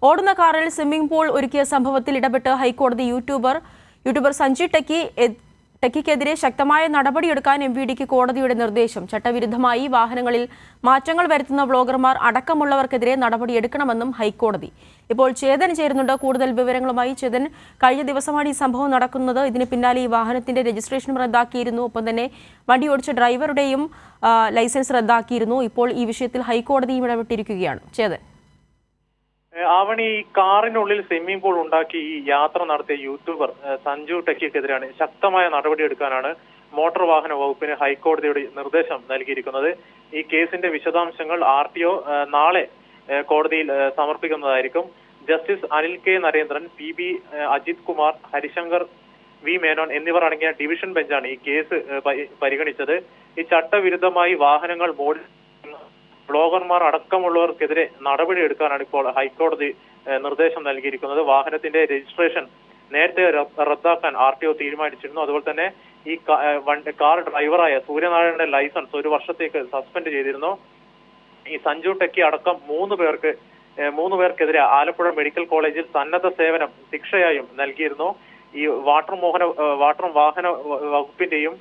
ഓടുന്ന കാറിൽ swimming pool ഒരുക്കിയ സംഭവത്തിൽ ഇടപെട്ട് ഹൈക്കോടതി യൂട്യൂബർ സഞ്ജു ടെക്കിക്കെതിരെ ശക്തമായ നടപടിയെടുക്കാൻ MVDക്ക് കോടതിയുടെ നിർദ്ദേശം. ചട്ടവിരുദ്ധമായി വാഹനങ്ങളിൽ മാറ്റങ്ങൾ വരുത്തുന്ന വ്ളോഗർമാർ അടക്കമുള്ളവർക്കെതിരെ നടപടിയെടുക്കണമെന്നും ഹൈക്കോടതി. ഇപ്പോൾ ചേതൻ ചേരുന്നുണ്ട് കൂടുതൽ വിവരങ്ങളുമായി. ചേതൻ, കഴിഞ്ഞ ദിവസമാണ് ഈ സംഭവം നടക്കുന്നത്. ഇതിന് പിന്നാലെ ഈ വാഹനത്തിന്റെ രജിസ്ട്രേഷൻ റദ്ദാക്കിയിരുന്നു. ഒപ്പം തന്നെ വണ്ടി ഓടിച്ച ഡ്രൈവറുടെയും ലൈസൻസ് റദ്ദാക്കിയിരുന്നു. ഇപ്പോൾ ഈ വിഷയത്തിൽ ഹൈക്കോടതിയും ഇടപെട്ടിരിക്കുകയാണ്. ചേതൻ, ആവണി, ഈ കാറിനുള്ളിൽ സ്വിമ്മിംഗ് പൂൾ ഉണ്ടാക്കി ഈ യാത്ര നടത്തിയ യൂട്യൂബർ സഞ്ജു ടെക്കിക്കെതിരാണ് ശക്തമായ നടപടിയെടുക്കാനാണ് മോട്ടോർ വാഹന വകുപ്പിന് ഹൈക്കോടതിയുടെ നിർദ്ദേശം നൽകിയിരിക്കുന്നത്. ഈ കേസിന്റെ വിശദാംശങ്ങൾ RTO നാളെ കോടതിയിൽ സമർപ്പിക്കുന്നതായിരിക്കും. Justice Anil K. Narendran, PB Ajith Kumar, Harishankar V. Menon എന്നിവർ അടങ്ങിയ ഡിവിഷൻ ബെഞ്ചാണ് ഈ കേസ് പരിഗണിച്ചത്. ഈ ചട്ടവിരുദ്ധമായി വാഹനങ്ങൾ ബ്ലോഗർമാർ അടക്കമുള്ളവർക്കെതിരെ നടപടിയെടുക്കാനാണ് ഇപ്പോൾ ഹൈക്കോടതി നിർദ്ദേശം നൽകിയിരിക്കുന്നത്. വാഹനത്തിന്റെ രജിസ്ട്രേഷൻ നേരത്തെ റദ്ദാക്കാൻ RTO തീരുമാനിച്ചിരുന്നു. അതുപോലെ തന്നെ ഈ കാർ ഡ്രൈവറായ സൂര്യനാരായണന്റെ ലൈസൻസ് 1 വർഷത്തേക്ക് സസ്പെൻഡ് ചെയ്തിരുന്നു. ഈ സഞ്ജു ടെക്കി അടക്കം 3 പേർക്കെതിരെ ആലപ്പുഴ മെഡിക്കൽ കോളേജിൽ സന്നദ്ധ സേവനം ശിക്ഷയായും നൽകിയിരുന്നു. ഈ വാട്ടർ വാഹന വകുപ്പിന്റെയും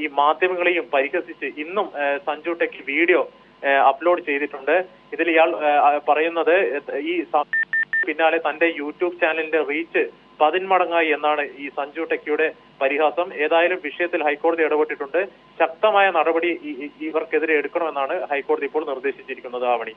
ഈ മാധ്യമങ്ങളെയും പരിഹസിച്ച് ഇന്നും സഞ്ജു ടെക്കി വീഡിയോ അപ്ലോഡ് ചെയ്തിട്ടുണ്ട്. ഇതിൽ ഇയാൾ പറയുന്നത് ഈ പിന്നാലെ തന്റെ യൂട്യൂബ് ചാനലിന്റെ റീച്ച് 10 മടങ്ങായി എന്നാണ് ഈ സഞ്ജു ടെക്കിയുടെ പരിഹാസം. ഏതായാലും വിഷയത്തിൽ ഹൈക്കോടതി ഇടപെട്ടിട്ടുണ്ട്. ശക്തമായ നടപടി ഇവർക്കെതിരെ എടുക്കണമെന്നാണ് ഹൈക്കോടതി ഇപ്പോൾ നിർദ്ദേശിച്ചിരിക്കുന്നത്. ആവണി.